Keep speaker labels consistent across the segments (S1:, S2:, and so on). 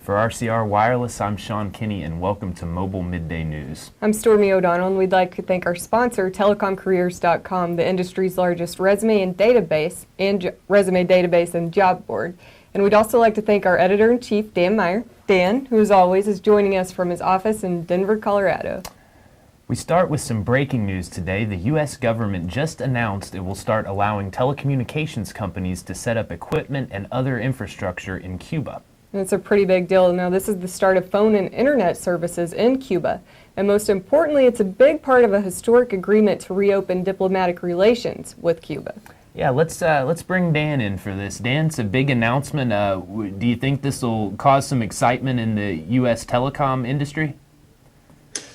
S1: For RCR Wireless, I'm Sean Kinney, and welcome to Mobile Midday News.
S2: I'm Stormy O'Donnell, and we'd like to thank our sponsor, telecomcareers.com, the industry's largest resume database and job board. And we'd also like to thank our editor-in-chief, Dan Meyer. Dan, who as always is joining us from his office in Denver, Colorado.
S1: We start with some breaking news today. The U.S. government just announced it will start allowing telecommunications companies to set up equipment and other infrastructure in Cuba.
S2: And it's a pretty big deal. Now, this is the start of phone and internet services in Cuba. And most importantly, it's a big part of a historic agreement to reopen diplomatic relations with Cuba.
S1: Yeah, let's bring Dan in for this. Dan, it's a big announcement. Do you think this will cause some excitement in the U.S. telecom industry?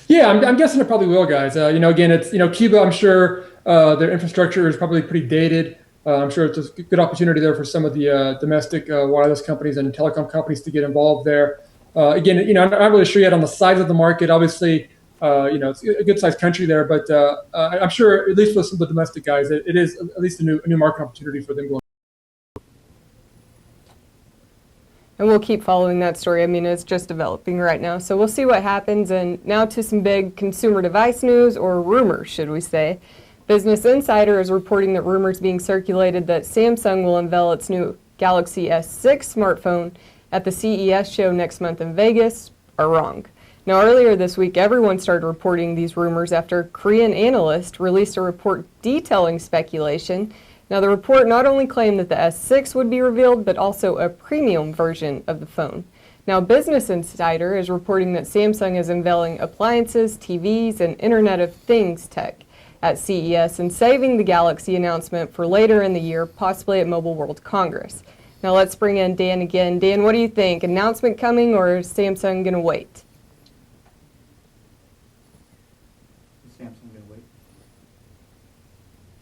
S3: Yeah, I'm guessing it probably will, guys. Again, it's Cuba. I'm sure their infrastructure is probably pretty dated. I'm sure it's a good opportunity there for some of the domestic wireless companies and telecom companies to get involved there. Again, I'm not really sure yet on the size of the market. Obviously, it's a good-sized country there, but I'm sure at least for some of the domestic guys, it is at least a new market opportunity for them going.
S2: And we'll keep following that story. I mean, it's just developing right now. So we'll see what happens. And now to some big consumer device news, or rumors, should we say. Business Insider is reporting that rumors being circulated that Samsung will unveil its new Galaxy S6 smartphone at the CES show next month in Vegas are wrong. Now, earlier this week, everyone started reporting these rumors after a Korean analyst released a report detailing speculation. Now, the report not only claimed that the S6 would be revealed, but also a premium version of the phone. Now, Business Insider is reporting that Samsung is unveiling appliances, TVs, and Internet of Things tech at CES and saving the Galaxy announcement for later in the year, possibly at Mobile World Congress. Now, let's bring in Dan again. Dan, what do you think? Announcement coming, or is Samsung going to wait?
S4: Is Samsung going to wait?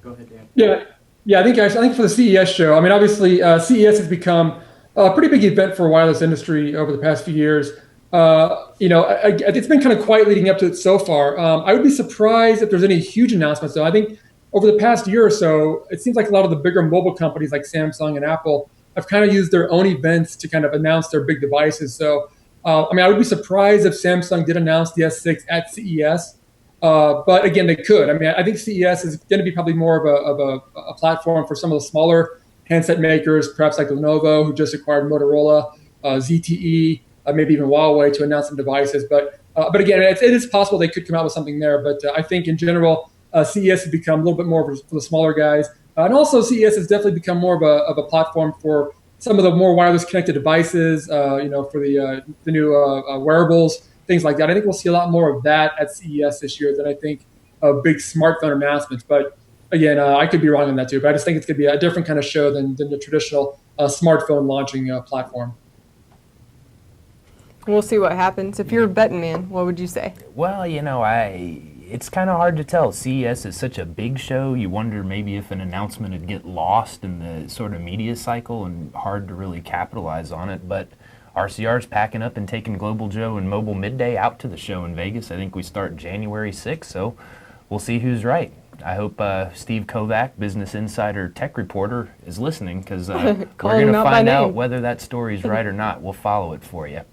S4: Go ahead, Dan.
S3: Yeah, I think for the CES show, I mean, obviously, CES has become a pretty big event for the wireless industry over the past few years. It's been kind of quiet leading up to it so far. I would be surprised if there's any huge announcements, though. I think over the past year or so, it seems like a lot of the bigger mobile companies like Samsung and Apple have kind of used their own events to kind of announce their big devices. So, I would be surprised if Samsung did announce the S6 at CES. But again, they could. I mean, I think CES is going to be probably more of a platform for some of the smaller handset makers, perhaps like Lenovo, who just acquired Motorola, ZTE, maybe even Huawei, to announce some devices. But again, it is possible they could come out with something there. But I think in general, CES has become a little bit more for the smaller guys. And also CES has definitely become more of a platform for some of the more wireless connected devices, for the new wearables, things like that. I think we'll see a lot more of that at CES this year than I think of big smartphone announcements. But again, I could be wrong on that too. But I just think it's going to be a different kind of show than the traditional smartphone launching platform.
S2: We'll see what happens. If you're a betting man, what would you say?
S1: Well, it's kind of hard to tell. CES is such a big show. You wonder maybe if an announcement would get lost in the sort of media cycle and hard to really capitalize on it. But RCR's packing up and taking Global Joe and Mobile Midday out to the show in Vegas. I think we start January 6th, so we'll see who's right. I hope Steve Kovac, Business Insider tech reporter, is listening, because we're going to find out whether that story's right or not. We'll follow it for you.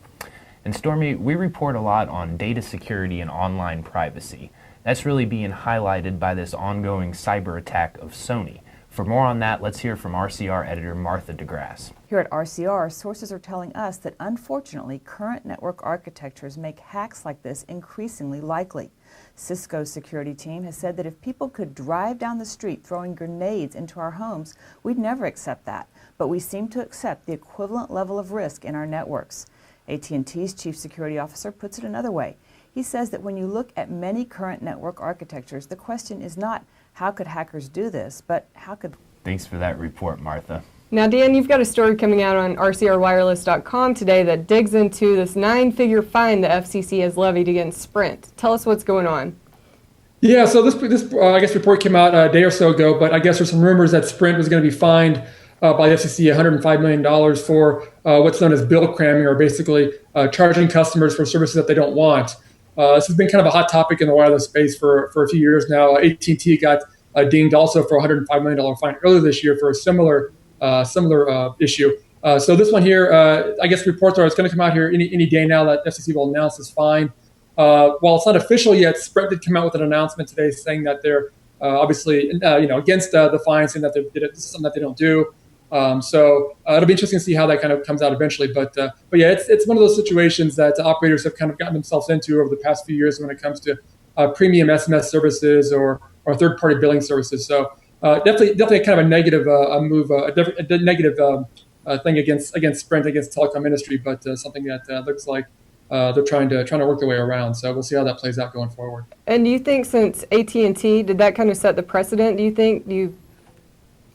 S1: And Stormy, we report a lot on data security and online privacy. That's really being highlighted by this ongoing cyber attack of Sony. For more on that, let's hear from RCR editor Martha DeGrasse.
S5: Here at RCR, sources are telling us that unfortunately, current network architectures make hacks like this increasingly likely. Cisco's security team has said that if people could drive down the street throwing grenades into our homes, we'd never accept that. But we seem to accept the equivalent level of risk in our networks. AT&T's chief security officer puts it another way. He says that when you look at many current network architectures, the question is not how could hackers do this, but how could...
S1: Thanks for that report, Martha.
S2: Now, Dan, you've got a story coming out on rcrwireless.com today that digs into this 9-figure fine the FCC has levied against Sprint. Tell us what's going on.
S3: Yeah, so this report came out a day or so ago, but I guess there's some rumors that Sprint was going to be fined by the FCC $105 million for what's known as bill cramming, or basically charging customers for services that they don't want. This has been kind of a hot topic in the wireless space for a few years now. AT&T got dinged also for a $105 million fine earlier this year for a similar issue. So this one here, I guess reports are it's going to come out here any day now that FCC will announce this fine. While it's not official yet, Sprint did come out with an announcement today saying that they're obviously against the fine, saying that this is something that they don't do. So it'll be interesting to see how that kind of comes out eventually. But yeah, it's one of those situations that operators have kind of gotten themselves into over the past few years when it comes to premium SMS services or third-party billing services. So definitely kind of a negative move, a negative thing against Sprint, against the telecom industry, but something that looks like they're trying to work their way around. So we'll see how that plays out going forward.
S2: And do you think since AT&T, did that kind of set the precedent, do you think?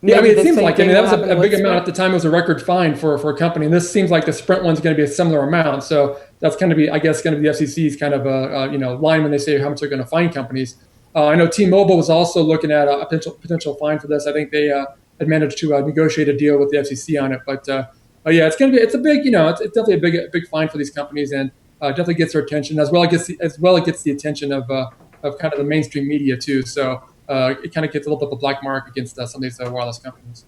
S3: Yeah, I mean, it seems like, that was a big amount at the time. It was a record fine for a company. And this seems like the Sprint one's going to be a similar amount. So that's going to be, I guess, going to be the FCC's kind of line when they say how much they're going to fine companies. I know T-Mobile was also looking at a potential fine for this. I think they had managed to negotiate a deal with the FCC on it. But yeah, it's a big, it's definitely a big fine for these companies, and definitely gets their attention as well. It gets the attention of kind of the mainstream media too. So it kind of gets a little bit of a black mark against some of these wireless companies.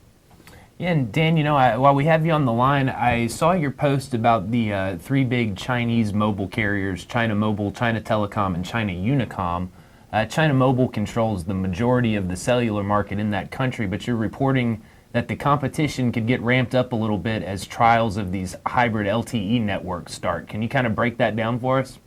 S1: Yeah, and Dan, while we have you on the line, I saw your post about the three big Chinese mobile carriers: China Mobile, China Telecom, and China Unicom. China Mobile controls the majority of the cellular market in that country, but you're reporting that the competition could get ramped up a little bit as trials of these hybrid LTE networks start. Can you kind of break that down for us?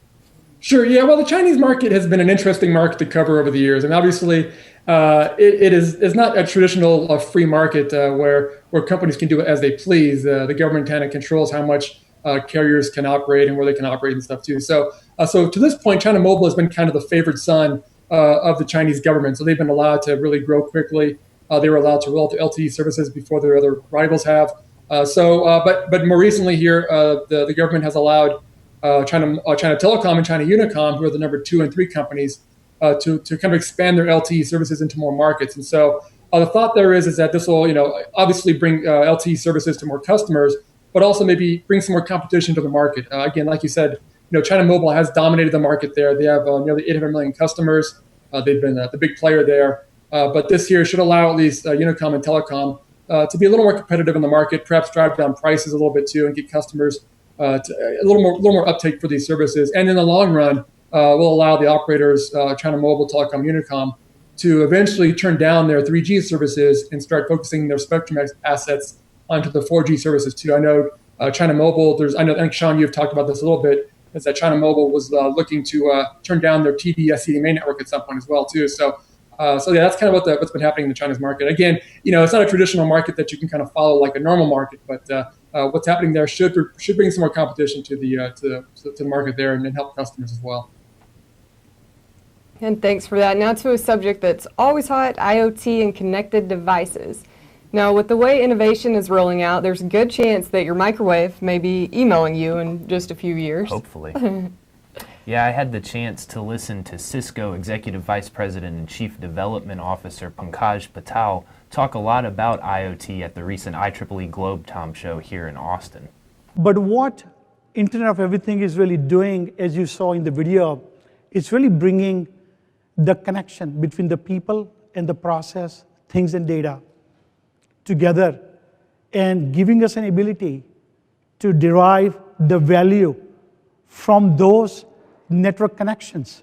S3: Sure. Yeah. Well, the Chinese market has been an interesting market to cover over the years, and obviously, it is not a traditional free market where companies can do it as they please. The government kind of controls how much carriers can operate and where they can operate and stuff too. So to this point, China Mobile has been kind of the favored son of the Chinese government. So they've been allowed to really grow quickly. They were allowed to roll out LTE services before their other rivals have. But more recently here, the government has allowed China Telecom and China Unicom, who are the number 2 and 3 companies, to kind of expand their LTE services into more markets. And so the thought there is that this will, obviously bring LTE services to more customers, but also maybe bring some more competition to the market. Again, like you said, China Mobile has dominated the market there. They have nearly 800 million customers. They've been the big player there. But this year should allow at least Unicom and Telecom to be a little more competitive in the market, perhaps drive down prices a little bit too, and get customers a little more uptake for these services. And in the long run, will allow the operators, China Mobile, Telecom, Unicom, to eventually turn down their 3G services and start focusing their spectrum assets onto the 4G services too. I know China Mobile, I think, Sean, you've talked about this a little bit, is that China Mobile was looking to turn down their TDS CDMA network at some point as well too. So yeah, that's kind of what's been happening in the Chinese market. Again, it's not a traditional market that you can kind of follow like a normal market, but what's happening there should bring some more competition to the market there and help customers as well.
S2: And thanks for that. Now to a subject that's always hot, IoT and connected devices. Now, with the way innovation is rolling out, there's a good chance that your microwave may be emailing you in just a few years.
S1: Hopefully. Yeah, I had the chance to listen to Cisco Executive Vice President and Chief Development Officer Pankaj Patel talk a lot about IoT at the recent IEEE Globe Tom show here in Austin.
S6: But what Internet of Everything is really doing, as you saw in the video, it's really bringing the connection between the people and the process, things and data together, and giving us an ability to derive the value from those network connections,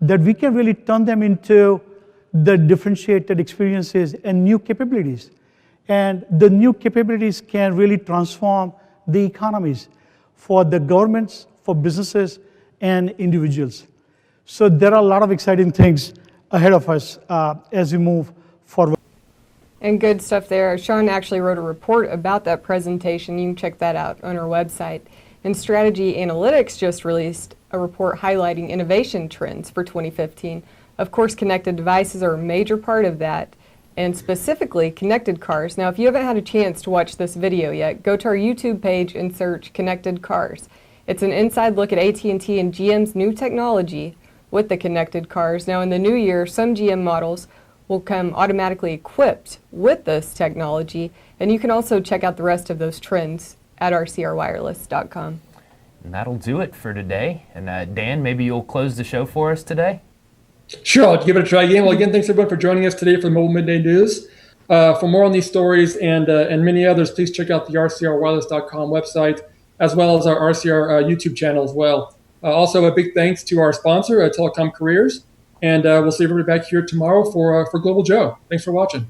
S6: that we can really turn them into the differentiated experiences and new capabilities. And the new capabilities can really transform the economies for the governments, for businesses, and individuals. So there are a lot of exciting things ahead of us as we move forward.
S2: And good stuff there. Sean actually wrote a report about that presentation. You can check that out on our website. And Strategy Analytics just released a report highlighting innovation trends for 2015. Of course, connected devices are a major part of that, and specifically connected cars. Now, if you haven't had a chance to watch this video yet, go to our YouTube page and search connected cars. It's an inside look at AT&T and GM's new technology with the connected cars. Now, in the new year, some GM models will come automatically equipped with this technology, and you can also check out the rest of those trends at rcrwireless.com.
S1: And that'll do it for today. And Dan, maybe you'll close the show for us today?
S3: Sure, I'll give it a try again. Well, again, thanks everyone for joining us today for the Mobile Midday News. For more on these stories and many others, please check out the rcrwireless.com website, as well as our RCR YouTube channel as well. Also, a big thanks to our sponsor, Telecom Careers, and we'll see everybody back here tomorrow for Global Joe. Thanks for watching.